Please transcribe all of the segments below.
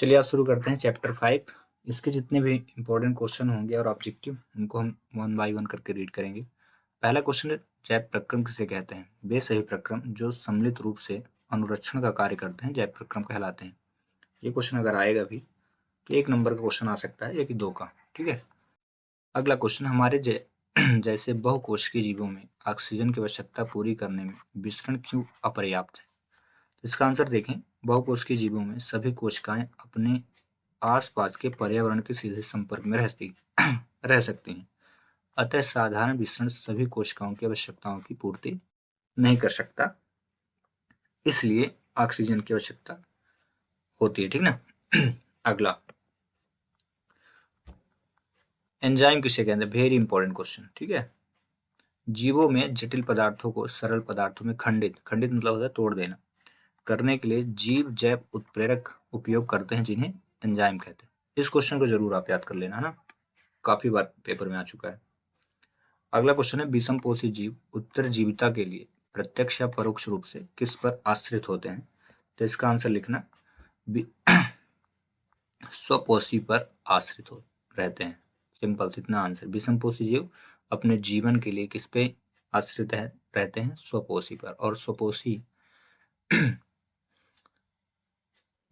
चलिए आज शुरू करते हैं चैप्टर 5। इसके जितने भी इंपॉर्टेंट क्वेश्चन होंगे और ऑब्जेक्टिव उनको हम वन बाय वन करके रीड करेंगे। पहला क्वेश्चन है, जैव प्रक्रम किसे कहते हैं? वे सभी प्रक्रम जो सम्मिलित रूप से अनुरक्षण का कार्य करते हैं जैव प्रक्रम कहलाते हैं। ये क्वेश्चन अगर आएगा भी तो 1 नंबर का क्वेश्चन आ सकता है या कि 2 का। ठीक है। अगला क्वेश्चन, हमारे जैसे बहुकोशिकीय जीवों में ऑक्सीजन की आवश्यकता पूरी करने में विसरण क्यों अपर्याप्त है? इसका आंसर देखें, बहुकोशिकीय जीवों में सभी कोशिकाएं अपने आसपास के पर्यावरण के सीधे संपर्क में रह सकती हैं। अतः साधारण विसरण सभी कोशिकाओं की आवश्यकताओं की पूर्ति नहीं कर सकता, इसलिए ऑक्सीजन की आवश्यकता होती है। ठीक ना। अगला, एंजाइम किसे कहते हैं? Very important question. ठीक है। जीवों में जटिल पदार्थों को सरल पदार्थों में खंडित मतलब होता है तोड़ देना, करने के लिए जीव जैव उत्प्रेरक उपयोग करते हैं जिन्हें एंजाइम कहते हैं। इस क्वेश्चन को जरूर आप याद कर लेना है ना, काफी बार पेपर में आ चुका है। अगला क्वेश्चन है, विषमपोषी जीव उत्तरजीविता के लिए प्रत्यक्ष या परोक्ष रूप से किस पर आश्रित होते हैं? तो इसका आंसर लिखना, स्वपोषी पर आश्रित रहते हैं। सिंपल इतना आंसर। विषमपोषी जीव अपने जीवन के लिए किस पे आश्रित रहते हैं? स्वपोषी पर। और स्वपोषी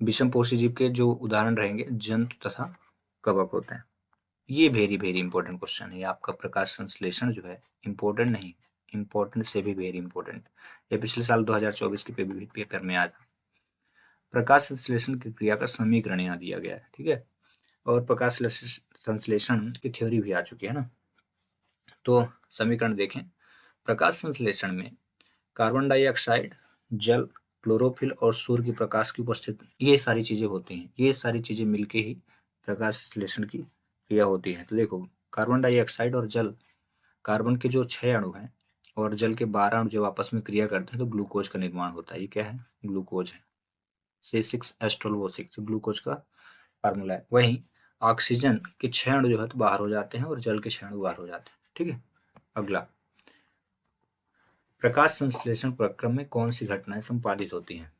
विषमपोषी जीव के जो उदाहरण रहेंगे जंतु तथा कवक होते हैं। ये वेरी इंपॉर्टेंट क्वेश्चन है। आपका प्रकाश संश्लेषण जो है इंपॉर्टेंट नहीं, इंपॉर्टेंट से भी वेरी इंपॉर्टेंट। ये पिछले साल 2024 के पेपर में आया था। प्रकाश संश्लेषण की क्रिया का समीकरण यहाँ दिया गया है। ठीक है। और प्रकाश संश्लेषण की थ्योरी भी आ चुकी है ना। तो समीकरण देखें, प्रकाश संश्लेषण में कार्बन डाइऑक्साइड, जल, क्लोरोफिल और सूर्य की प्रकाश की उपस्थिति, ये सारी चीजें होती हैं। ये सारी चीजें मिलके ही प्रकाश संश्लेषण की क्रिया होती है। तो देखो, कार्बन डाइऑक्साइड और जल, कार्बन के जो 6 अणु हैं और जल के 12 अणु जब आपस में क्रिया करते हैं तो ग्लूकोज का निर्माण होता है। ये क्या है? ग्लूकोज है। C6H12O6 ग्लूकोज का फार्मूला है। वहीं ऑक्सीजन के 6 अणु जो है तो बाहर हो जाते हैं और जल के 6 अणु बाहर हो जाते हैं। ठीक है। अगला, प्रकाश संश्लेषण प्रक्रम में कौन सी घटनाएं संपादित होती हैं?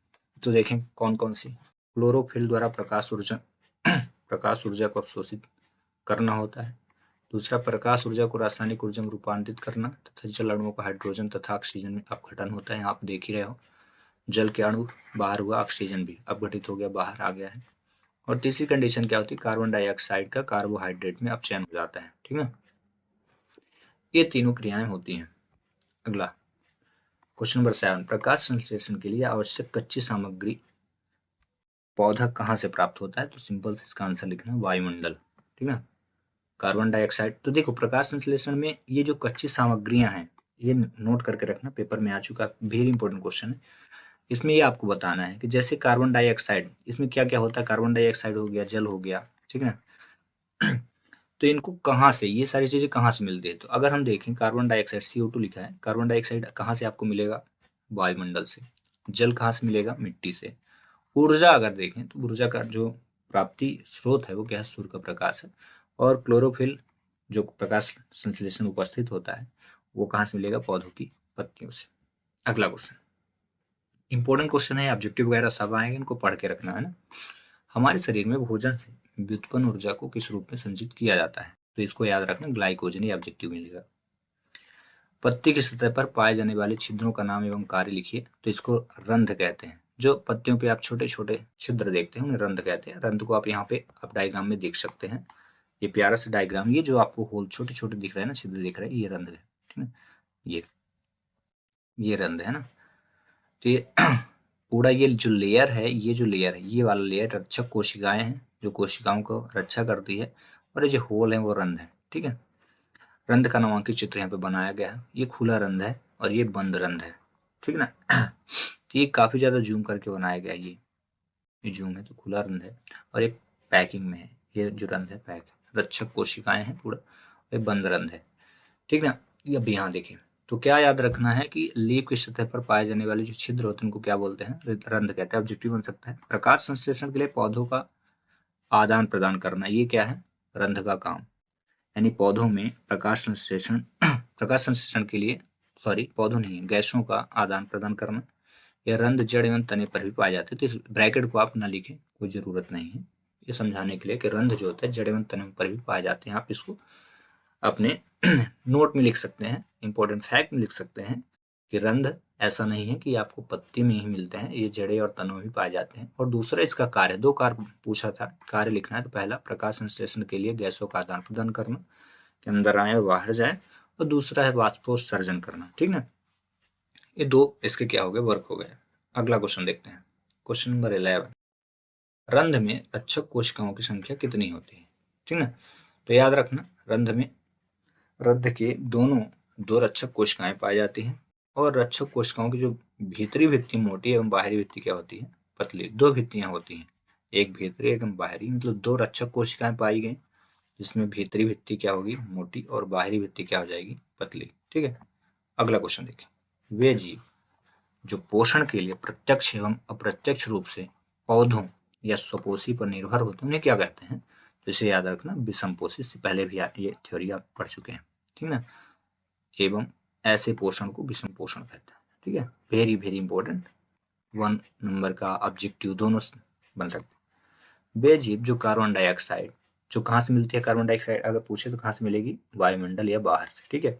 तो देखें कौन कौन सी। क्लोरोफिल द्वारा प्रकाश ऊर्जा को अवशोषित करना होता है। दूसरा, प्रकाश ऊर्जा को रासायनिक ऊर्जा में रूपांतरित करना तथा जल अणुओं का हाइड्रोजन तथा ऑक्सीजन में अपघटन होता है। आप देख ही रहे हो, जल के अणु बाहर हुआ, ऑक्सीजन भी अपघटित हो गया, बाहर आ गया है। और तीसरी कंडीशन क्या होती है? कार्बन डाइऑक्साइड का कार्बोहाइड्रेट में अपचयन हो जाता है। ठीक है। ये तीनों क्रियाएं होती हैं। अगला, क्वेश्चन नंबर 7, प्रकाश संश्लेषण के लिए आवश्यक कच्ची सामग्री पौधा कहाँ से प्राप्त होता है? तो सिंपल से इसका आंसर लिखना, वायुमंडल। ठीक है। Carbon dioxide. तो देखो, प्रकाश संश्लेषण में ये जो कच्ची सामग्रियां हैं, ये नोट करके रखना, पेपर में आ चुका, वेरी इंपॉर्टेंट क्वेश्चन है। इसमें ये आपको बताना है कि जैसे कार्बन डाइऑक्साइड, इसमें क्या क्या होता है? कार्बन डाइऑक्साइड हो गया, जल हो गया। ठीक है। तो इनको कहाँ से, ये सारी चीजें कहाँ से मिलती है? तो अगर हम देखें, कार्बन डाइऑक्साइड CO2 लिखा है, कार्बन डाइऑक्साइड कहाँ से आपको मिलेगा? वायुमंडल से। जल कहाँ से मिलेगा? मिट्टी से। ऊर्जा अगर देखें तो ऊर्जा का जो प्राप्ति स्रोत है वो क्या है? सूर्य का प्रकाश है। और क्लोरोफिल जो प्रकाश संश्लेषण उपस्थित होता है वो कहाँ से मिलेगा? पौधों की पत्तियों से। अगला क्वेश्चन इंपॉर्टेंट क्वेश्चन है, ऑब्जेक्टिव वगैरह सब आएंगे, इनको पढ़ के रखना है ना। हमारे शरीर में भोजन से व्युत्पन्न ऊर्जा को किस रूप में संचित किया जाता है? तो इसको याद रखना, ग्लाइकोजन। ये ऑब्जेक्टिव मिलेगा। पत्ती की सतह पर पाए जाने वाले छिद्रों का नाम एवं कार्य लिखिए। तो इसको रंध्र कहते हैं। जो पत्तियों पे आप छोटे छोटे छिद्र देखते हैं उन्हें रंध्र कहते हैं। रंध्र को आप यहाँ पे आप डायग्राम में देख सकते हैं। ये प्यारा सा डायग्राम, ये जो आपको होल छोटे छोटे दिख रहे हैं ना, छिद्र दिख रहे हैं, ये रंध्र है। ठीक है। ये रंध्र है ना। तो ये पूरा ये जो लेयर है, ये वाला लेयर रक्षक कोशिकाएं हैं जो कोशिकाओं को रक्षा करती है, और ये जो होल है वो रंध्र है। ठीक है। रंध्र का नामांकित चित्र यहाँ पे बनाया गया है। ये खुला रंध्र है और ये बंद रंध्र है। ठीक ना। तो ये काफी ज्यादा जूम करके बनाया गया है। ये जूम है तो खुला रंध्र है, और ये पैकिंग में है। ये जो रंध्र है पैक है, रक्षक कोशिकाएं हैं पूरा, ये बंद रंध्र है। ठीक ना। ये अब यहाँ देखें, तो क्या याद रखना है कि लीफ की सतह पर पाए जाने वाले जो छिद्र होते हैं उनको क्या बोलते हैं? रंध्र कहते हैं। ऑब्जेक्टिव बन सकता है, प्रकाश संश्लेषण के लिए पौधों का आदान प्रदान करना। ये क्या है? रंध्र का काम। यानी पौधों में प्रकाश संश्लेषण के लिए, सॉरी पौधों नहीं, गैसों का आदान प्रदान करना। यह रंध्र जड़ एवं तने पर भी पाए जाते हैं। तो इस ब्रैकेट को आप ना लिखें, कोई जरूरत नहीं है। ये समझाने के लिए कि रंध्र जो होता है जड़ एवं तन पर भी पाए जाते हैं। आप इसको अपने नोट में लिख सकते हैं, इंपॉर्टेंट फैक्ट में लिख सकते हैं कि रंध्र ऐसा नहीं है कि आपको पत्ती में ही मिलते हैं, ये जड़े और तनों में भी पाए जाते हैं। और दूसरा इसका कार्य, 2 कार्य पूछा था, कार्य लिखना है। तो पहला प्रकाश संश्लेषण के लिए गैसों का आदान प्रदान करना, के अंदर आए और बाहर जाए, और दूसरा है वाष्पोत्सर्जन करना। ठीक ना, ये 2 इसके क्या हो गए, वर्क हो गए। अगला क्वेश्चन देखते हैं, क्वेश्चन नंबर 11, रंध्र में रक्षक कोशिकाओं की संख्या कितनी होती है? ठीक ना, तो याद रखना रंध्र के दोनों 2 रक्षक कोशिकाएं पाई जाती हैं, और रक्षक कोशिकाओं की जो भीतरी भित्ति मोटी एवं बाहरी भित्ति क्या होती है, पतली। 2 भित्तियां होती हैं, एक भीतरी एक बाहरी, मतलब 2 रक्षक कोशिकाएं पाई गई, जिसमें भीतरी भित्ति क्या होगी, मोटी, और बाहरी भित्ति क्या हो जाएगी, पतली। ठीक है, अगला क्वेश्चन देखिए, वे जीव जो पोषण के लिए प्रत्यक्ष एवं अप्रत्यक्ष रूप से पौधों या स्वपोषी पर निर्भर होते हैं, उन्हें क्या कहते हैं? तो इसे याद रखना, विषमपोषी, से पहले भी ये थ्योरी आप पढ़ चुके हैं। ठीक ना, एवं ऐसे पोषण को विषम पोषण कहते हैं। ठीक है, वेरी वेरी इंपॉर्टेंट, 1 नंबर का ऑब्जेक्टिव दोनों बन सकते हैं। वे जीव जो कार्बन डाइऑक्साइड, जो कहाँ से मिलती है कार्बन डाइऑक्साइड अगर पूछे तो कहाँ से मिलेगी, वायुमंडल या बाहर से। ठीक है,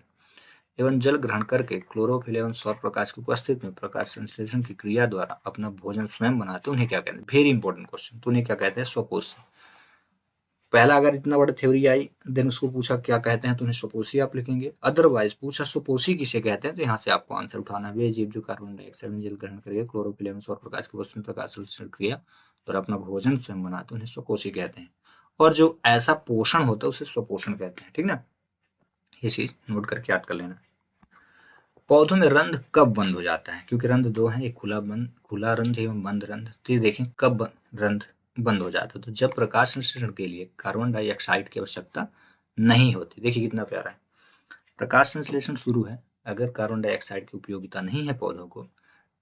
एवं जल ग्रहण करके क्लोरोफिल एवं सौर प्रकाश की उपस्थिति में प्रकाश संश्लेषण की क्रिया द्वारा अपना भोजन स्वयं बनाते हैं, उन्हें क्या कहते हैं? वेरी इंपॉर्टेंट क्वेश्चन, तो उन्हें क्या कहते हैं? स्वपोषी। पहला अगर इतना बड़ा थ्योरी आई, देन उसको पूछा क्या कहते हैं, तो उन्हें स्वपोषी आप लिखेंगे। अदरवाइज पूछा स्वपोषी किसे कहते हैं, तो यहाँ से आपको आंसर उठाना है, वे जीव जो कार्बन डाइऑक्साइड में जल ग्रहण करके क्लोरोफिल एवं सौर प्रकाश की उपस्थिति में प्रकाश संश्लेषण क्रिया द्वारा अपना भोजन स्वयं बनाते हैं, उन्हें स्वपोषी कहते हैं। और जो ऐसा पोषण होता है उसे स्वपोषण कहते हैं। ठीक ना, ये चीज नोट करके याद कर लेना। पौधों में रंध्र कब बंद हो जाता है? क्योंकि रंध्र 2 है, एक खुला रंध्र एवं बंद रंध्र। तो ये देखें कब रंध्र बंद हो जाता है, तो जब प्रकाश संश्लेषण के लिए कार्बन डाइऑक्साइड की आवश्यकता नहीं होती। देखिए कितना प्यारा है, प्रकाश संश्लेषण शुरू है, अगर कार्बन डाइऑक्साइड की उपयोगिता नहीं है पौधों को,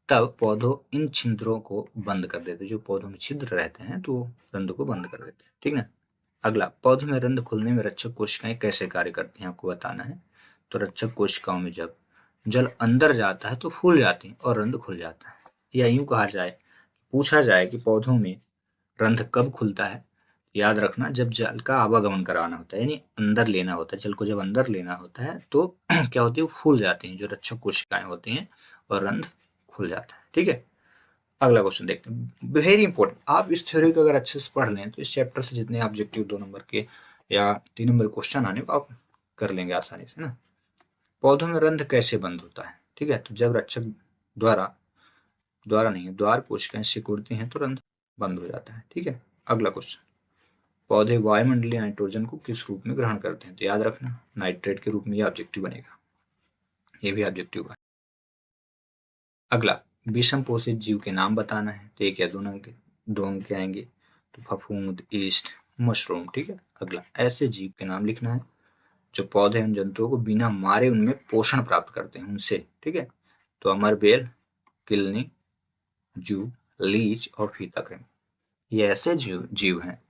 तब पौधों इन छिद्रों को बंद कर देते, जो पौधों में छिद्र रहते हैं तो रंध्र को बंद कर देते हैं। ठीक ना, अगला, पौधे में रंध्र खुलने में रक्षक कोशिकाएं कैसे कार्य करती हैं, आपको बताना है। तो रक्षक कोशिकाओं में जब जल अंदर जाता है तो फूल जाती है और रंध्र खुल जाता है। या यूं कहा जाए, पूछा जाए कि पौधों में रंध्र कब खुलता है, याद रखना जब जल का आवागमन कराना होता है, यानी अंदर लेना होता है, जल को जब अंदर लेना होता है तो क्या होती है, वो फूल जाती हैं जो रक्षक कोशिकाएं होती हैं, और रंध्र खुल जाता है। ठीक है, अगला क्वेश्चन देखते हैं, वेरी इंपॉर्टेंट। आप इस थ्योरी को अगर अच्छे से पढ़ लें तो इस चैप्टर से जितने ऑब्जेक्टिव 2 नंबर के या 3 नंबर क्वेश्चन आने को आप कर लेंगे आसानी से ना। पौधों में रंध्र कैसे बंद होता है? ठीक है, तो जब रक्षक द्वार कोशिकाएं सिकुड़ती हैं तो रंध्र बंद हो जाता है। ठीक है, अगला क्वेश्चन, पौधे वायुमंडलीय नाइट्रोजन को किस रूप में ग्रहण करते हैं? तो याद रखना नाइट्रेट के रूप में यह ऑब्जेक्टिव बनेगा, ये भी ऑब्जेक्टिव का। अगला, विषम पोषित जीव के नाम बताना है, तो 1 या 2 अंक के आएंगे, तो फफूंद, ईस्ट, मशरूम। ठीक है, अगला, ऐसे जीव के नाम लिखना है जो पौधे एवं जंतुओं को बिना मारे उनमें पोषण प्राप्त करते हैं उनसे। ठीक है, तो अमरबेल, किलनी, जू, लीच और फीताकृमि, ये ऐसे जीव हैं।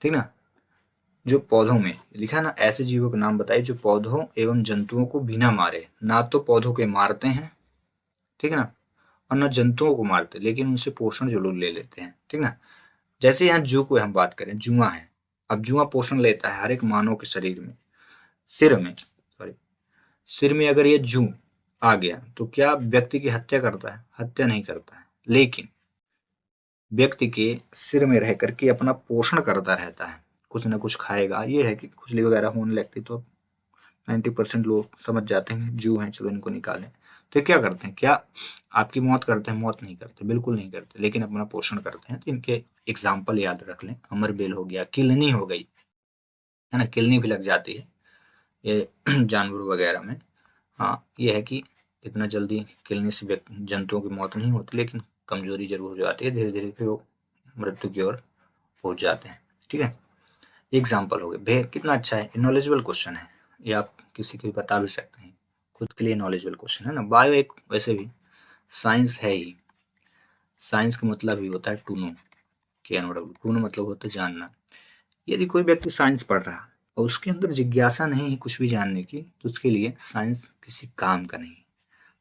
ठीक ना, जो पौधों में लिखा ना, ऐसे जीवों के नाम बताइए जो पौधों एवं जंतुओं को बिना मारे, ना तो पौधों के मारते हैं, ठीक है ना, और न जंतुओं को मारते, लेकिन उनसे पोषण जो लोग ले लेते हैं। ठीक ना, जैसे यहाँ जू को हम बात करें, जुआ है, अब जुआ पोषण लेता है हर एक मानव के शरीर में, सिर में अगर ये जू आ गया तो क्या व्यक्ति की हत्या करता है? हत्या नहीं करता है, लेकिन व्यक्ति के सिर में रह करके अपना पोषण करता रहता है, कुछ ना कुछ खाएगा। ये है कि खुजली वगैरह होने लगती तो 90% लोग समझ जाते हैं जू हैं, चलो इनको निकालें। तो क्या करते हैं, क्या आपकी मौत करते हैं? मौत नहीं करते, बिल्कुल नहीं करते, लेकिन अपना पोषण करते हैं। तो इनके एग्जाम्पल याद रख लें, अमरबेल हो गया, किलनी हो गई, है ना, किलनी भी लग जाती है ये जानवर वगैरह में। हाँ, ये है कि इतना जल्दी किलनी से जंतुओं की मौत नहीं होती, लेकिन कमजोरी जरूर हो जाती है, धीरे धीरे फिर वो मृत्यु की ओर पहुंच जाते हैं। ठीक है, एग्जाम्पल हो गए। कितना अच्छा है, नॉलेजेबल क्वेश्चन है, ये आप किसी को भी बता भी सकते हैं, खुद के लिए नॉलेजेबल क्वेश्चन है ना। बायो एक वैसे भी साइंस है ही, साइंस का मतलब ही होता है टू नो, टू नो मतलब होता है जानना। यदि कोई व्यक्ति साइंस पढ़ रहा है और उसके अंदर जिज्ञासा नहीं है कुछ भी जानने की, तो उसके लिए साइंस किसी काम का नहीं।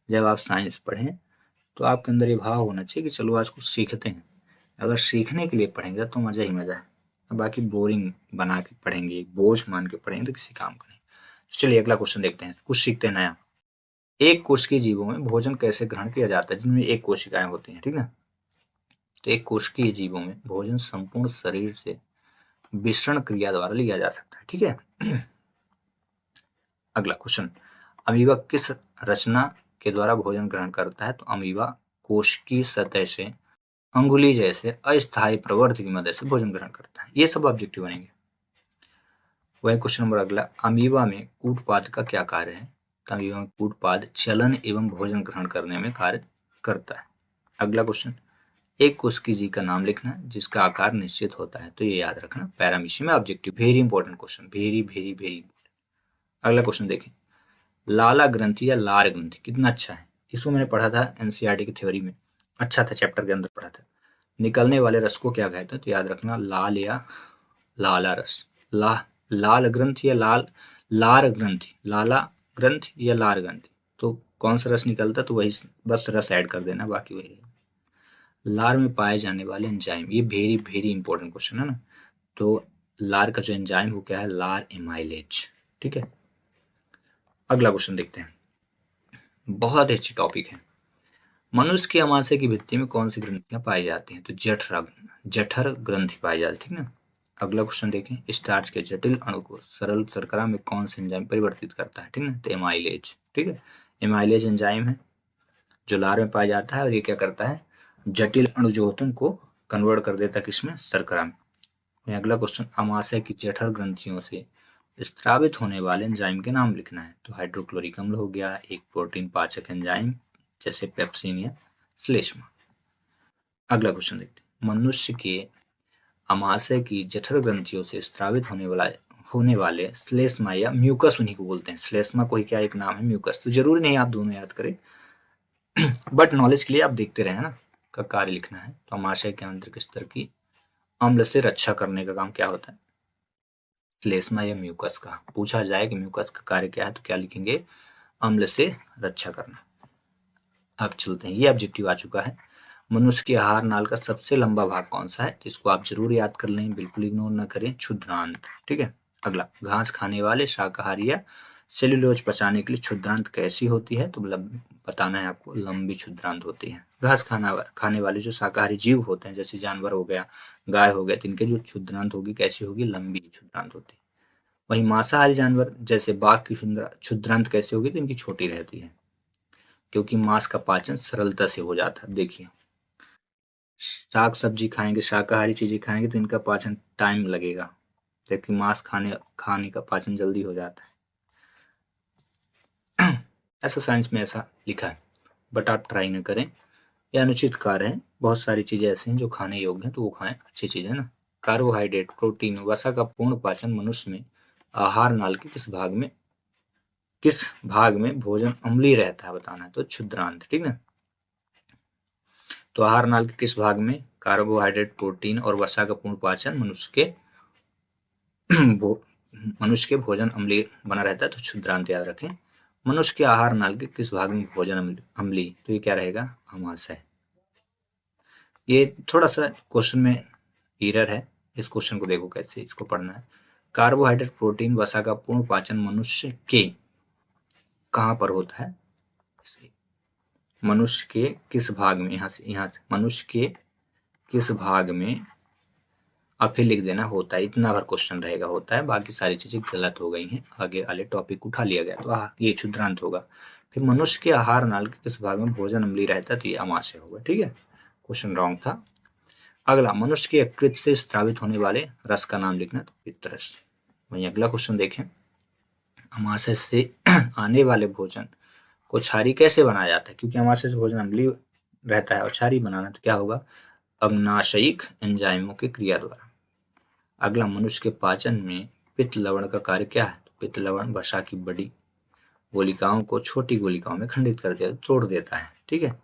जब आप साइंस पढ़ें तो आपके अंदर ये भाव होना चाहिए कि चलो आज कुछ सीखते हैं, अगर सीखने के लिए पढ़ेंगे तो मजा ही मजा है, बाकी बोरिंग बना के पढ़ेंगे, बोझ मान के पढ़ेंगे तो किसी काम का नहीं। तो चलिए अगला क्वेश्चन देखते हैं, कुछ सीखते हैं नया। एक कोशिकीय जीवों में भोजन कैसे ग्रहण किया जाता है, जिनमें एक कोशिकाएं होती हैं, ठीक ना। तो एक कोशिकीय जीवों में भोजन संपूर्ण शरीर से विसरण क्रिया द्वारा लिया जा सकता है, ठीक है। अगला क्वेश्चन, अमीबा किस रचना के द्वारा भोजन ग्रहण करता है, तो अमीबा कोश की सतह से अंगुली जैसे अस्थायी प्रवर्त की मदद से भोजन ग्रहण करता है। ये सब ऑब्जेक्टिव बनेंगे। वही क्वेश्चन नंबर अगला, अमीबा में कूटपाद का क्या कार्य है, तो अमीबा में कूटपाद चलन एवं भोजन ग्रहण करने में कार्य करता है। अगला क्वेश्चन, एक कोशिकीय जीव का नाम लिखना जिसका आकार निश्चित होता है, तो ये याद रखना पैरामीशियम में objective, very important question, very very very. अगला क्वेश्चन देखें, लाला ग्रंथि या लार ग्रंथि कितना अच्छा है, इसको मैंने पढ़ा था एनसीईआरटी की थ्योरी में, अच्छा था, चैप्टर के अंदर पढ़ा था। निकलने वाले रस को क्या कहते हैं, तो याद रखना लाल या लाला रस। लाल ग्रंथि या लार ग्रंथि, लाला ग्रंथि या लार ग्रंथि, तो कौन सा रस निकलता, तो वही बस रस ऐड कर देना, बाकी वही। लार में पाए जाने वाले एंजाइम, ये वेरी वेरी इंपॉर्टेंट क्वेश्चन है ना। तो लार का जो एंजाइम वो क्या है, लार एमाइलेज, ठीक है। अगला क्वेश्चन देखते हैं, बहुत अच्छी टॉपिक है। मनुष्य के अमाशय की भित्ति में कौन सी ग्रंथियां पाई जाती हैं, तो जठर ग्रंथि पाई जाती है, ठीक ना। अगला क्वेश्चन देखें, स्टार्च के जटिल अणु को सरल शर्करा में कौन सा एंजाइम परिवर्तित करता है, ठीक ना, तो एमाइलेज, ठीक है। एमाइलेज एंजाइम है जो लार में पाया जाता है, और ये क्या करता है, जटिल अणु जो होते हैं उनको कन्वर्ट कर देता है किसमें, शर्करा में। अगला क्वेश्चन, अमाशय की जठर ग्रंथियों से स्त्रावित होने वाले एंजाइम के नाम लिखना है, तो हाइड्रोक्लोरिक अम्ल हो गया, एक प्रोटीन पाचक एंजाइम जैसे पेप्सिन या श्लेष्मा। अगला क्वेश्चन देखते हैं, मनुष्य के अमाशय की जठर ग्रंथियों से स्त्रावित होने वाले श्लेष्मा या म्यूकस, उन्हीं को बोलते हैं। श्लेष्मा को ही क्या एक नाम है, म्यूकस। तो जरूरी नहीं आप दोनों याद करें, बट नॉलेज के लिए आप देखते रहे ना, का कार्य लिखना है। तो अमाशय के आंतरिक स्तर की अम्ल से रक्षा करने का काम क्या होता है, श्लेष्मा या म्यूकस का। पूछा जाए कि म्यूकस का कार्य क्या है, तो क्या लिखेंगे, अम्ल से रक्षा करना। अब चलते हैं, ये ऑब्जेक्टिव आ चुका है। मनुष्य के आहार नाल का सबसे लंबा भाग कौन सा है, जिसको आप जरूर याद कर लें, बिल्कुल इग्नोर ना करें, क्षुद्रांत, ठीक है। अगला, घास खाने वाले शाकाहारी या सेल्यूलोज पचाने के लिए क्षुद्रांत कैसी होती है, तो बताना है आपको, लंबी क्षुद्रांत होती है। घास खाने वाले जो शाकाहारी जीव होते हैं, जैसे जानवर हो गया, गाय हो गया, तो इनके जो क्षुद्रांत होगी कैसी होगी, लंबी क्षुद्रांत होती है। वहीं मांसाहारी जानवर जैसे बाघ की क्षुद्रांत कैसे होगी, तो इनकी छोटी रहती है, क्योंकि मांस का पाचन सरलता से हो जाता है। देखिए, साग सब्जी खाएंगे, शाकाहारी चीजें खाएंगे तो इनका पाचन टाइम लगेगा, जबकि मांस खाने का पाचन जल्दी हो जाता है। ऐसा साइंस में ऐसा लिखा है, बट आप ट्राई न करें, यह अनुचित कार्य है। बहुत सारी चीजें ऐसी हैं जो खाने योग्य हैं, तो वो खाएं, अच्छी चीज है ना। कार्बोहाइड्रेट, प्रोटीन, वसा का पूर्ण पाचन मनुष्य में आहार नाल के किस भाग में भोजन अम्लीय रहता है, बताना है, तो क्षुद्रांत, ठीक है। तो आहार नाल के किस भाग में कार्बोहाइड्रेट, प्रोटीन और वसा का पूर्ण पाचन मनुष्य के भोजन अम्लीय बना रहता है, तो क्षुद्रांत याद रखें। मनुष्य के आहार नाल के किस भाग में भोजन अम्लीय, तो ये क्या रहेगा, अमाशय। ये थोड़ा सा क्वेश्चन में एरर है, इस क्वेश्चन को देखो कैसे इसको पढ़ना है। कार्बोहाइड्रेट, प्रोटीन, वसा का पूर्ण पाचन मनुष्य के कहाँ पर होता है, मनुष्य के किस भाग में, यहाँ से मनुष्य के किस भाग में, अब फिर लिख देना होता है, इतना भर क्वेश्चन रहेगा, होता है, बाकी सारी चीजें गलत हो गई हैं, आगे वाले टॉपिक उठा लिया गया, तो ये क्षुद्रांत होगा। फिर मनुष्य के आहार नाल के किस भाग में भोजन अम्लीय रहता है, तो ये अमाशय होगा, ठीक है, क्वेश्चन रॉन्ग था। अगला, मनुष्य के यकृत से स्त्रावित होने वाले रस का नाम लिखना, तो पित्तरस। वहीं अगला क्वेश्चन देखें, अमाशय से आने वाले भोजन को क्षारी कैसे बनाया जाता है, क्योंकि अमाशय से भोजन अम्लीय रहता है और क्षारी बनाना, तो क्या होगा, अग्नाशयिक एंजाइमों की क्रिया द्वारा। अगला, मनुष्य के पाचन में पित्त लवण का कार्य क्या है, तो पित्त लवण वसा की बड़ी गोलिकाओं को छोटी गोलिकाओं में खंडित कर देता, तोड़ देता है, ठीक है।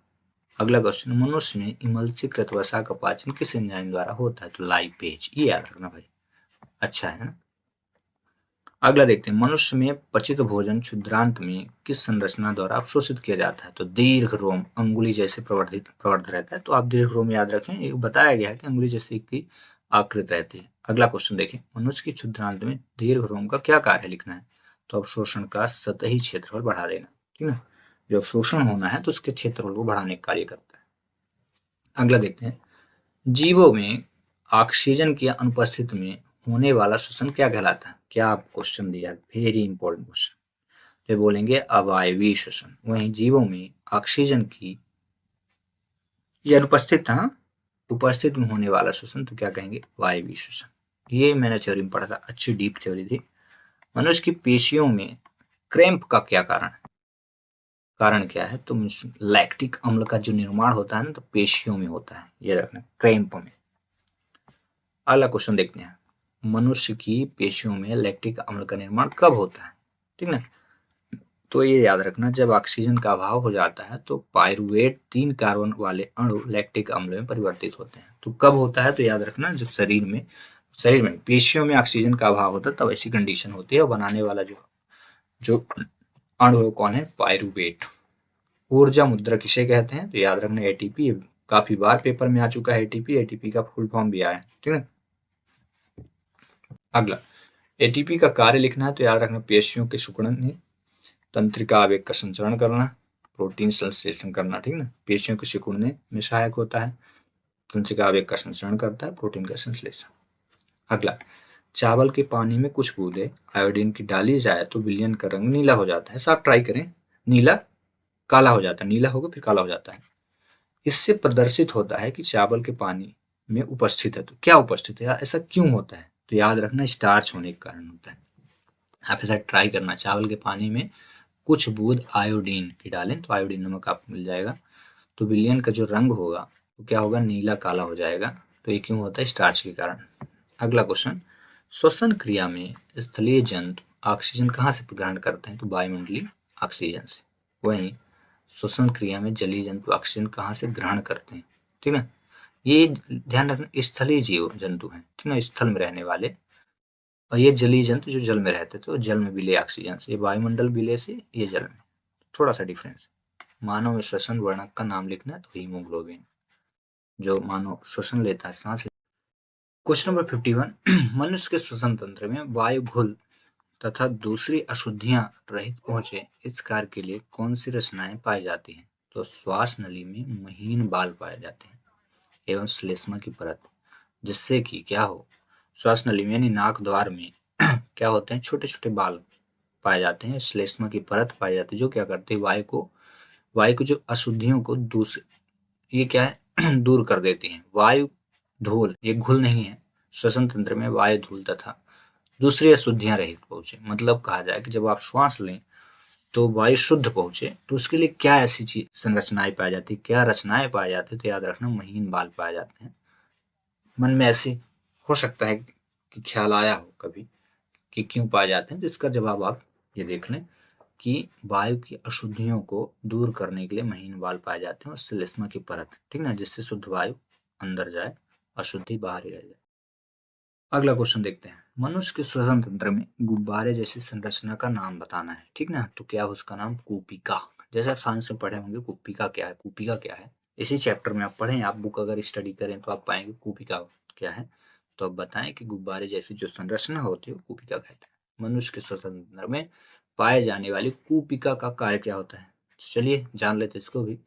अगला क्वेश्चन, मनुष्य में इमल्सीकृत वसा का पाचन किस एंजाइम द्वारा होता है, तो लाइपेज, ये याद रखना भाई, अच्छा है ना। अगला देखते हैं, मनुष्य में पचित भोजन क्षुद्रांत में किस संरचना द्वारा अवशोषित किया जाता है? तो दीर्घ रोम अंगुली जैसे प्रवर्धित रहता है। तो आप दीर्घ रोम याद रखें, ये बताया गया है कि अंगुली जैसे की आकृति रहती है। अगला क्वेश्चन देखें, मनुष्य की क्षुद्रांत में दीर्घ रोम का क्या कार्य लिखना है? तो अवशोषण का सतही क्षेत्रफल बढ़ा देना, ठीक है। जो अवशोषण होना है तो उसके क्षेत्रफल को बढ़ाने का कार्य करता है। अगला देखते हैं, जीवों में ऑक्सीजन की अनुपस्थिति में होने वाला श्वसन क्या कहलाता है? क्या आप क्वेश्चन दिया, वेरी इंपॉर्टेंट क्वेश्चन। तो बोलेंगे अवायवीय श्वसन। वहीं जीवों में ऑक्सीजन की ये अनुपस्थित था, उपस्थित में होने वाला श्वसन तो क्या कहेंगे? वायवीय श्वसन। ये मैंने थ्योरी में पढ़ा था, अच्छी डीप थ्योरी थी। मनुष्य की पेशियों में क्रैम्प का क्या कारण है? कारण क्या है? तो लैक्टिक अम्ल का जो निर्माण होता है ना, तो पेशियों में होता है, ये रखना, क्रैम्प में। अगला क्वेश्चन देखते हैं, मनुष्य की पेशियों में लैक्टिक अम्ल का निर्माण कब होता है? ठीक ना, तो ये याद रखना, जब ऑक्सीजन का अभाव हो जाता है तो पायरुवेट 3 कार्बन वाले अणु लैक्टिक अम्ल में परिवर्तित होते हैं। तो कब होता है? तो याद रखना, जब शरीर में पेशियों में ऑक्सीजन का अभाव होता है तब ऐसी कंडीशन होती है। और बनाने वाला जो अणु है कौन है? पायरुवेट। ऊर्जा मुद्रा किसे कहते हैं? तो याद रखना एटीपी। काफी बार पेपर में आ चुका है एटीपी, एटीपी का फुल फॉर्म भी आया है, ठीक है। अगला, एटीपी का कार्य लिखना है तो याद रखना, पेशियों के सिकुड़न, तंत्रिका आवेग का संचरण करना, प्रोटीन संश्लेषण करना, ठीक ना। पेशियों के सिकुड़ने में सहायक होता है, तंत्रिका आवेग का संचरण करता है, प्रोटीन का संश्लेषण। अगला, चावल के पानी में कुछ बूंदे आयोडीन की डाली जाए तो विलयन का रंग नीला हो जाता है। ऐसा आप ट्राई करें, नीला काला हो जाता है, नीला होगा फिर काला हो जाता है। इससे प्रदर्शित होता है कि चावल के पानी में उपस्थित है। तो क्या उपस्थित है, ऐसा क्यों होता है? तो याद रखना, स्टार्च होने के कारण होता है। आप ऐसा ट्राई करना, चावल के पानी में कुछ बूंद आयोडीन की डालें तो आयोडीन नमक आपको मिल जाएगा, तो विलयन का जो रंग होगा वो क्या होगा? नीला काला हो जाएगा। तो ये क्यों होता है? स्टार्च के कारण। अगला क्वेश्चन, श्वसन क्रिया में स्थलीय जंतु ऑक्सीजन कहाँ से ग्रहण करते हैं? तो वायुमंडलीय ऑक्सीजन से। वहीं श्वसन क्रिया में जलीय जंतु ऑक्सीजन कहाँ से ग्रहण करते हैं? ठीक है, ये ध्यान रखना, स्थलीय जीव जंतु हैं, ठीक है, स्थल में रहने वाले। और ये जलीय जंतु जो जल में रहते थे, वो जल में विलय ऑक्सीजन से। ये वायुमंडल विलय से, ये जल में, थोड़ा सा डिफरेंस। मानव में श्वसन वर्णक का नाम लिखना है तो हीमोग्लोबिन, जो मानव श्वसन लेता है, सांस। क्वेश्चन नंबर 51, मनुष्य के श्वसन तंत्र में वायु घुल तथा दूसरी अशुद्धियां रहित पहुंचे, इस कार्य के लिए कौन सी रचनाएं पाई जाती हैं? तो श्वास नली में महीन बाल पाए जाते हैं एवं श्लेष्मा की परत, जिससे कि क्या हो? श्वास नली में यानी नाक द्वार में क्या होते हैं? छोटे छोटे बाल पाए जाते हैं, श्लेष्मा की परत पाई जाती है, जो क्या करते हैं? वायु को जो अशुद्धियों को ये क्या है? दूर कर देती हैं। वायु धूल, ये घुल नहीं है, श्वसन तंत्र में वायु धूल तथा दूसरी अशुद्धियां रहित पहुंचे। मतलब कहा जाए कि जब आप श्वास लें तो वायु शुद्ध पहुंचे, तो उसके लिए क्या ऐसी चीज संरचनाएं पाई जाती, क्या रचनाएं पाई जाती? तो याद रखना, महीन बाल पाए जाते हैं। मन में ऐसे हो सकता है कि ख्याल आया हो कभी कि क्यों पाए जाते हैं, तो इसका जवाब आप ये देख लें कि वायु की अशुद्धियों को दूर करने के लिए महीन बाल पाए जाते हैं और श्लेष्मा की परत, ठीक ना, जिससे शुद्ध वायु अंदर जाए, अशुद्धि बाहर ही रह जाए। अगला क्वेश्चन देखते हैं, मनुष्य के श्वसन तंत्र में गुब्बारे जैसी संरचना का नाम बताना है, ठीक ना। तो क्या है उसका नाम? कूपिका। जैसे आप साइंस में पढ़े होंगे कूपिका क्या है, कूपिका क्या है, इसी चैप्टर में आप पढ़ें, आप बुक अगर स्टडी करें तो आप पाएंगे कूपिका क्या है। तो अब बताएं कि गुब्बारे जैसी जो संरचना होती है वो कूपिका कहते हैं। मनुष्य के श्वसन तंत्र में पाए जाने वाली कूपिका का कार्य क्या होता है? चलिए जान लेते इसको भी।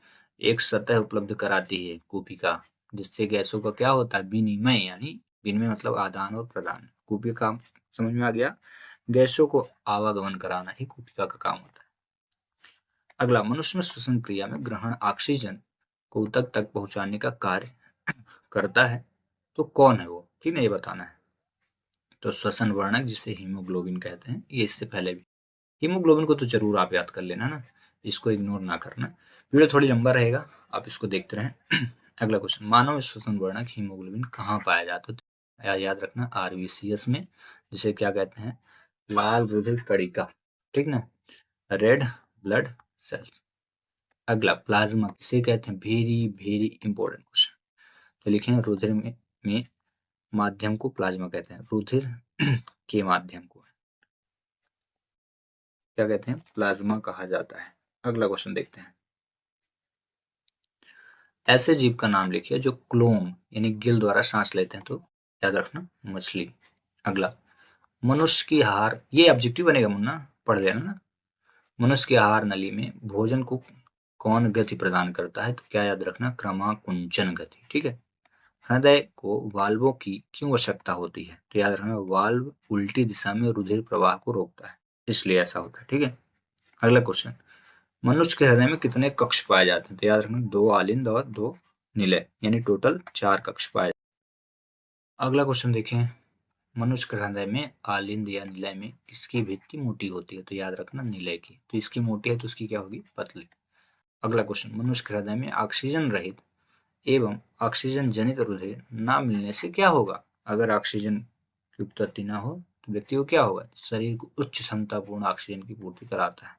एक सतह उपलब्ध कराती है कूपिका, जिससे गैसों का क्या होता है? विनिमय, यानी विनिमय मतलब आदान और प्रदान। कूपिका समझ में आ गया, गैसों को आवागमन कराना ही कूपिका का काम होता है। अगला, मनुष्य में श्वसन क्रिया में ग्रहण ऑक्सीजन को ऊतक तक पहुंचाने का कार्य करता है, तो कौन है वो? ठीक है, ये बताना है। तो श्वसन वर्णक, जिसे हीमोग्लोबिन कहते हैं, ये इससे पहले भी, हीमोग्लोबिन को तो जरूर आप याद कर लेना ना, इसको इग्नोर ना करना। वीडियो थोड़ी लंबा रहेगा, आप इसको देखते रहें। अगला क्वेश्चन, मानव श्वसन वर्णक हीमोग्लोबिन कहाँ पाया जाता है? तो याद रखना, आरबीसीएस में, जिसे क्या कहते हैं? लाल रुधिर कणिका, ठीक ना, रेड ब्लड सेल्स। अगला, प्लाज्मा किसे कहते हैं? Very very important question. तो लिखेंगे रुधिर में माध्यम को प्लाज्मा कहते हैं, रुधिर के माध्यम को। क्या कहते हैं, प्लाज्मा कहा जाता है। अगला क्वेश्चन देखते हैं। ऐसे जीव का नाम लिखिए जो क्लोम यानी गिल द्वारा सांस लेते हैं, तो याद रखना मछली। अगला, मनुष्य की आहार, ये ऑब्जेक्टिव बनेगा मुन्ना, पढ़ लेना ना। मनुष्य की आहार नली में भोजन को कौन गति प्रदान करता है, तो क्या याद रखना, क्रमाकुंचन गति। ठीक है। हृदय को वाल्वों की क्यों आवश्यकता होती है, तो याद रखना वाल्व उल्टी दिशा में रुधिर प्रवाह को रोकता है, इसलिए ऐसा होता है। ठीक है। अगला क्वेश्चन, मनुष्य के हृदय में कितने कक्ष पाए जाते हैं, तो याद रखना 2 आलिंद और 2 निलय, यानी टोटल 4 कक्ष पाए। अगला क्वेश्चन देखें, मनुष्य के हृदय में आलिंद या निलय में किसकी भित्ति मोटी होती है, तो याद रखना निलय की। तो इसकी मोटी है तो उसकी क्या होगी, पतली। अगला क्वेश्चन, मनुष्य के हृदय में ऑक्सीजन रहित एवं ऑक्सीजन जनित रुधिर ना मिलने से क्या होगा। अगर ऑक्सीजन की उत्पत्ति ना हो तो व्यक्ति को क्या होगा, शरीर को उच्च क्षमतापूर्ण ऑक्सीजन की पूर्ति कराता है।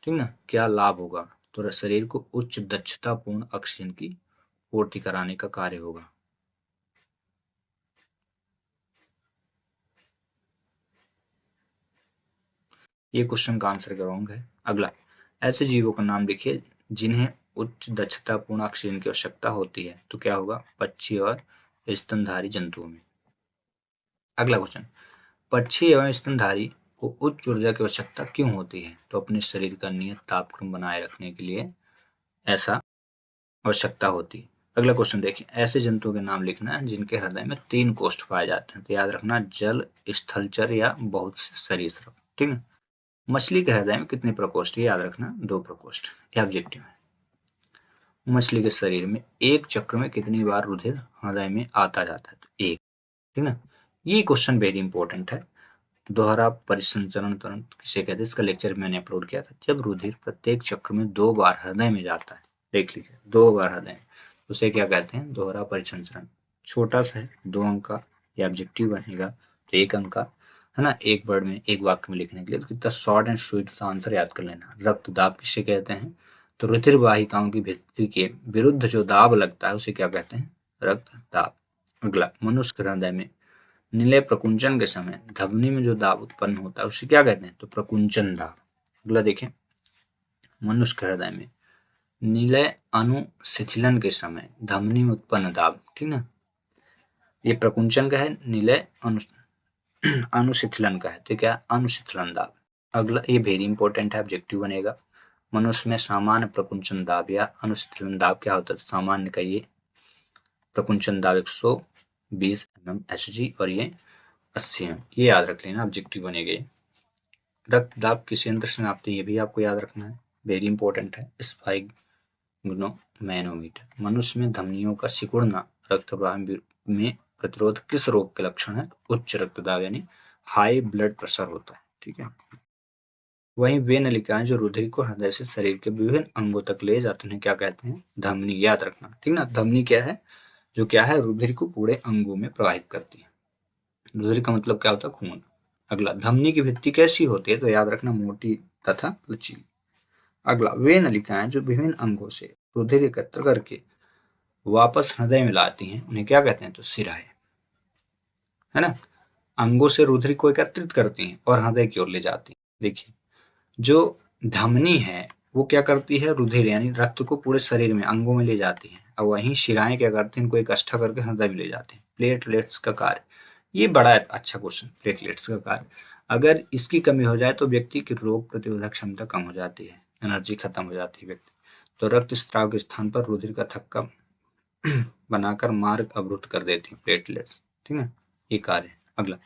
ठीक ना, क्या लाभ होगा, तो शरीर को उच्च दक्षतापूर्ण ऑक्सीजन की पूर्ति कराने का कार्य होगा। ये क्वेश्चन का आंसर रॉन्ग है। अगला, ऐसे जीवों का नाम लिखिए जिन्हें उच्च दक्षतापूर्ण ऑक्सीजन की आवश्यकता होती है, तो क्या होगा, पक्षी और स्तनधारी जंतुओं में। अगला क्वेश्चन, पक्षी एवं स्तनधारी को उच्च ऊर्जा की आवश्यकता क्यों होती है, तो अपने शरीर का नियत तापक्रम बनाए रखने के लिए ऐसा आवश्यकता होती है। अगला क्वेश्चन देखिए, ऐसे जंतुओं के नाम लिखना है जिनके हृदय में 3 कोष्ठ पाए जाते हैं, तो याद रखना जल, स्थलचर या बहुत से सरीसृप। ठीक है। मछली के हृदय में कितने प्रकोष्ठ, याद रखना 2 प्रकोष्ठ, ये ऑब्जेक्टिव है। मछली के शरीर में एक चक्र में कितनी बार रुधिर हृदय में आता जाता है, तो 1। ठीक ना, ये क्वेश्चन वेरी इंपॉर्टेंट है। दोहरा परिसंचरण तंत्र किसे कहते हैं, इसका लेक्चर मैंने अपलोड किया था। जब रुधिर प्रत्येक चक्र में 2 बार हृदय में जाता है, देख लीजिए 2 बार हृदय में, उसे क्या कहते हैं, दोहरा परिसंचरण। छोटा सा है, 2 अंक का, ये ऑब्जेक्टिव बनेगा तो 1 अंक का है ना, एक वर्ड में, एक वाक्य में लिखने के लिए। तो कितना शॉर्ट एंड स्वीट सा आंसर याद कर लेना। रक्तदाब किसे कहते हैं, तो रुधिर वाहिकाओं की भित्ति के विरुद्ध जो दाब लगता है उसे क्या कहते हैं, रक्तदाब। अगला, मनुष्य के हृदय में निलय प्रकुंचन के समय धमनी में जो दाब उत्पन्न होता है उसे क्या कहते हैं, तो प्रकुंचन दाब। अगला देखें, मनुष्य के हृदय में निलय अनुशिथिलन के समय धमनी में उत्पन्न दाब, ठीक ना, ये प्रकुंचन का है, निलय अनुशिथिलन का है, तो क्या, अनुशिथिलन दाब। अगला, ये वेरी इंपॉर्टेंट है, ऑब्जेक्टिव बनेगा। मनुष्य में सामान्य प्रकुंचन दाब या अनुशिथिलन दाब क्या होता है, सामान्य का ये प्रकुंचन दाब 120 mmHg और ये 80 mm, ये याद रख लेना, ऑब्जेक्टिव बनेगा। रक्तदाब किस यंत्र से नापते हैं, ये भी आपको याद रखना है, वेरी इंपॉर्टेंट है, स्फाइग्नोमैनोमीटर। मनुष्य में धमनियों का सिकुड़ना रक्त प्रवाह में प्रतिरोध किस रोग के लक्षण है, उच्च रक्तदाब यानी हाई ब्लड प्रेशर होता है। ठीक है। वहीं वे नलिकाएं जो रुधिर को हृदय से शरीर के विभिन्न अंगों तक ले जाते हैं क्या कहते हैं, धमनी, याद रखना। ठीक ना, धमनी क्या है, जो क्या है, रुधिर को पूरे अंगों में प्रवाहित करती है। रुधिर का मतलब क्या होता है, खून। अगला, धमनी की भित्ति कैसी होती है, तो याद रखना मोटी तथा लचीली। अगला, वे नलिकाएं जो विभिन्न अंगों से रुधिर एकत्र करके वापस हृदय में लाती हैं उन्हें क्या कहते हैं, तो सिराएं, है ना। अंगों से रुधिर को एकत्रित करती हैं और हृदय की ओर ले जाती हैं। देखिए, जो धमनी है वो क्या करती है, रुधिर यानी रक्त को पूरे शरीर में अंगों में ले जाती है, और वहीं शिराएं क्या करती हैं, इनको इकट्ठा करके हृदय में ले जाती हैं। प्लेटलेट्स का कार्य, ये बड़ा अच्छा क्वेश्चन, प्लेटलेट्स का कार्य। अगर इसकी कमी हो जाए तो व्यक्ति की रोग प्रतिरोधक क्षमता कम हो जाती है, एनर्जी खत्म हो जाती है व्यक्ति। तो रक्त स्त्राव के स्थान पर रुधिर का थक्का बनाकर मार्ग अवरुद्ध कर देती है प्लेटलेट्स। ठीक है, ये कार्य। अगला,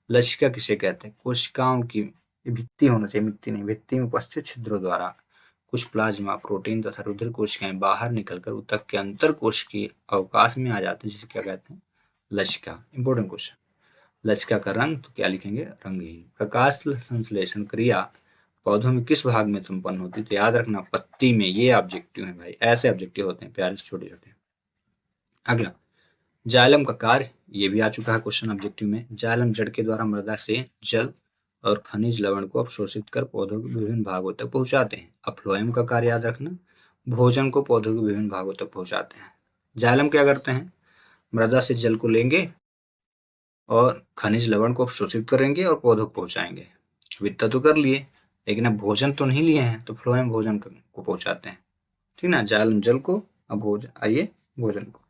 लसिका किसे कहते हैं, कोशिकाओं की भित्ति होना चाहिए, मिट्टी नहीं, भित्ति में उपस्थित छिद्रों द्वारा कुछ प्लाज्मा, प्रोटीन तथा रुधिर कोशिकाएं बाहर निकलकर ऊतक के अंतर कोशिकीय अवकाश में आ जाते हैं, जिसे क्या कहते हैं, लसिका। Important question. लसिका का रंग, तो क्या लिखेंगे, रंगहीन। प्रकाश संश्लेषण क्रिया पौधों में किस भाग में संपन्न होती है, तो याद रखना पत्ती में। ये ऑब्जेक्टिव है भाई, ऐसे ऑब्जेक्टिव होते हैं प्यारे छोटे छोटे। अगला, जाइलम का कार्य, ये भी आ चुका है क्वेश्चन ऑब्जेक्टिव में। जाइलम जड़ के द्वारा मृदा से जल और खनिज लवण को अवशोषित कर पौधों के विभिन्न भागों तक पहुंचाते हैं। अफ्लोएम का कार्य याद रखना, भोजन को पौधों के विभिन्न भागों तक पहुंचाते हैं। जाइलम क्या करते हैं, मृदा से जल को लेंगे और खनिज लवण को अवशोषित करेंगे और पौधों को पहुंचाएंगे। वित्त तो कर लिए, लेकिन अब भोजन तो नहीं लिए हैं, तो फ्लोएम भोजन को पहुंचाते हैं। ठीक ना, जाल जल को, अब भोजन, आइए भोजन को।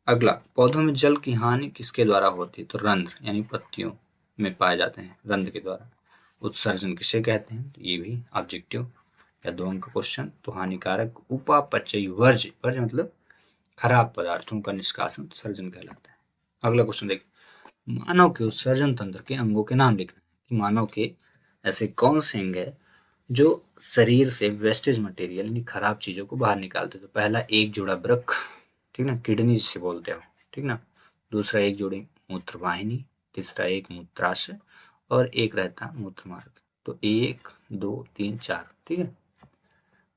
अगला, पौधों में जल की हानि किसके द्वारा होती है? तो रंध्र यानी पत्तियों में पाए जाते हैं, रंध्र के द्वारा। उत्सर्जन किसे कहते हैं? तो ये भी ऑब्जेक्टिव या 2 अंक का क्वेश्चन। तो हानिकारक उपापचयी वर्ज्य, वर्ज्य मतलब खराब पदार्थों का निष्कासन उत्सर्जन कहलाता है। अगला क्वेश्चन देखिए, मानव के उत्सर्जन तंत्र के अंगों के नाम लिखना है कि मानव के ऐसे कौन से अंग है जो शरीर से वेस्टेज मटेरियल यानी खराब चीजों को बाहर निकालते। तो पहला एक जोड़ा वृक्क, ठीक ना, किडनी जिसे बोलते हो, ठीक ना। दूसरा एक जोड़ी मूत्रवाहिनी, तीसरा एक मूत्राशय और एक रहता मूत्र मार्ग। तो 1 2 3 4, ठीक है।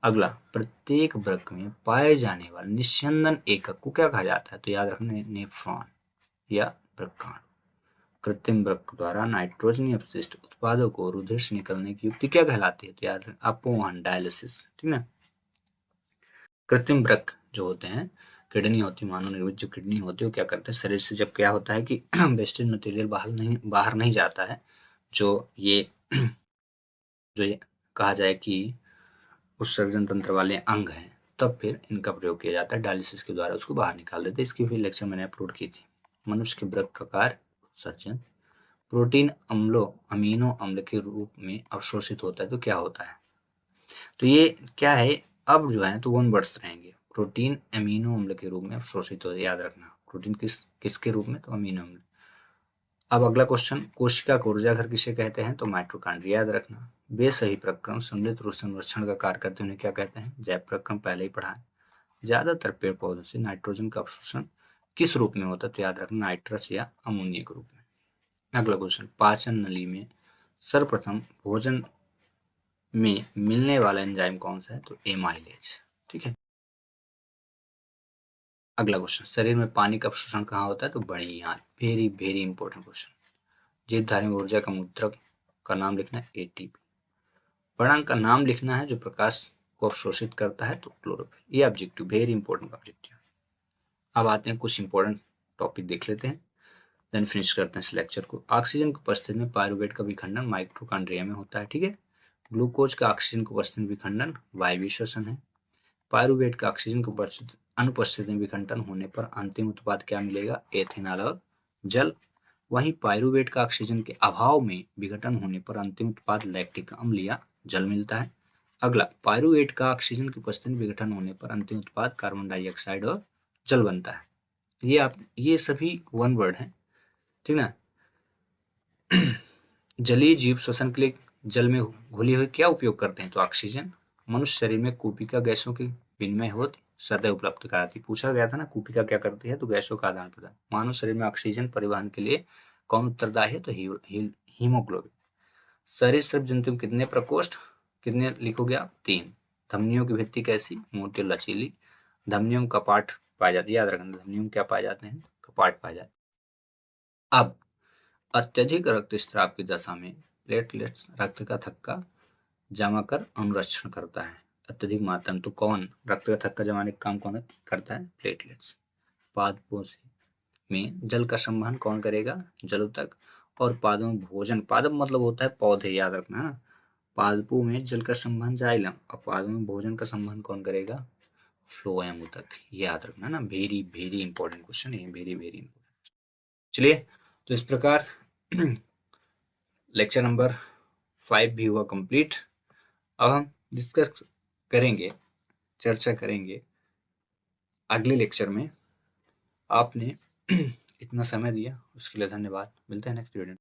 अगला, प्रत्येक वृक्क में पाए जाने वाले निस्यंदन एकक को क्या कहा जाता है? तो याद रखना, नेफ्रॉन या वृक्काणु। कृत्रिम वृक्क द्वारा नाइट्रोजनी अपशिष्ट उत्पादों को रुधिर से निकलने की युक्ति क्या कहलाती है? तो याद रखना, अपवहन, डायलिसिस, ठीक ना। कृत्रिम वृक्क जो होते हैं, किडनी होती है, मानव निर्मित जो किडनी होती है, वो क्या करते हैं, शरीर से जब क्या होता है कि वेस्टेज मटेरियल बाहर नहीं जाता है, जो ये कहा जाए कि उत्सर्जन तंत्र वाले अंग हैं, तब फिर इनका प्रयोग किया जाता है, डायलिसिस के द्वारा उसको बाहर निकाल देते हैं। इसकी भी लेक्चर मैंने अपलोड की थी। मनुष्य के वृक्क का कार्य, उत्सर्जन। प्रोटीन अमीनो अम्ल के रूप में अवशोषित होता है, तो क्या होता है? तो ये क्या है, अब जो है तो 1 वर्ड्स रहेंगे। प्रोटीन अमीनो अम्ल के रूप में अवशोषित होता है, याद रखना। प्रोटीन किसके रूप में? तो अमीनो अम्ल। अब अगला क्वेश्चन, कोशिका का ऊर्जाघर किसे कहते हैं? तो माइटोकॉन्ड्रिया, याद रखना। बेसही प्रक्रम सम्मिलित रूप संरक्षण का कार्य करते हैं, क्या कहते हैं? जैव प्रक्रम, पहले ही पढ़ा है। ज्यादातर पेड़ पौधों से नाइट्रोजन का अवशोषण किस रूप में होता है? तो याद रखना, नाइट्रस या अमोनिया के रूप में। अगला क्वेश्चन, पाचन नली में सर्वप्रथम भोजन में मिलने वाला एंजाइम कौन सा है? तो एमाइलेज, ठीक है। अगला क्वेश्चन, शरीर में पानी का अवशोषण कहाँ होता है? तो बड़ी आंत। Very very important question. जीवधारी में ऊर्जा का मुद्रक का नाम लिखना है, एटीपी। वर्णांक का नाम लिखना है जो प्रकाश को अवशोषित करता है, तो क्लोरोफिल। ये ऑब्जेक्टिव, वेरी इंपॉर्टेंट ऑब्जेक्टिव। अब आते हैं कुछ इंपॉर्टेंट टॉपिक देख लेते हैं, देन फिनिश करते हैं इस लेक्चर को। ऑक्सीजन की उपस्थिति में पायरुवेट का विखंडन माइटोकॉन्ड्रिया में होता है, ठीक है। ग्लूकोज का ऑक्सीजन की उपस्थिति में विखंडन वायवीय श्वसन है। पायरुवेट का ऑक्सीजन की अनुपस्थिति में विखंडन होने पर अंतिम उत्पाद क्या मिलेगा? एथेनॉल और जल। वहीं पायरुवेट का ऑक्सीजन के अभाव में विघटन होने पर अंतिम उत्पाद लैक्टिक अम्ल या जल मिलता है। अगला, पायरुवेट का ऑक्सीजन की उपस्थिति में विघटन होने पर अंतिम उत्पाद कार्बन डाइऑक्साइड और जल बनता है। ये सभी 1 वर्ड हैं, ठीक ना। जलीय जीव श्वसन के लिए जल में घुली हुई क्या उपयोग करते हैं? तो ऑक्सीजन। मनुष्य शरीर में कूपिका गैसों की विनिमय होती सदैव उपलब्ध कराती। पूछा गया था ना, कूपिका क्या करती है? तो गैसों का आदान प्रदान। मानव शरीर में ऑक्सीजन परिवहन के लिए कौन उत्तरदायी है? तो हीमोग्लोबिन। शरीर सर्व जंतु में कितने प्रकोष्ठ, कितने लिखोगे आप? 3। धमनियों की भित्ति कैसी? मोटी लचीली। धमनियों में कपाट पाए जाते हैं, याद रखना, धमनियों में क्या पाए जाते हैं? कपाट पाए जाते हैं। अब अत्यधिक रक्तस्राव की दशा में प्लेटलेट्स रक्त का थक्का जमा कर अनुरक्षण करता है अत्यधिक मात्रा में। तो कौन रक्त का थक्का जमाने का काम कौन करता है? प्लेटलेट्स। पादपों में जल का संवहन कौन करेगा? जलोतक। और पादों में भोजन, पादप मतलब होता है पौधे, याद रखना है ना। पादपों में जल का संवहन जाइलम और पादों में भोजन का संवहन कौन करेगा? फ्लोएम ऊतक, याद रखना ना। वेरी वेरी इंपॉर्टेंट क्वेश्चन है, वेरी वेरी इंपॉर्टेंट। चलिए, तो इस प्रकार लेक्चर नंबर 5 भी हुआ कंप्लीट। अब हम डिस्कस करेंगे, चर्चा करेंगे अगले लेक्चर में। आपने इतना समय दिया उसके लिए धन्यवाद। मिलते हैं नेक्स्ट वीडियो में।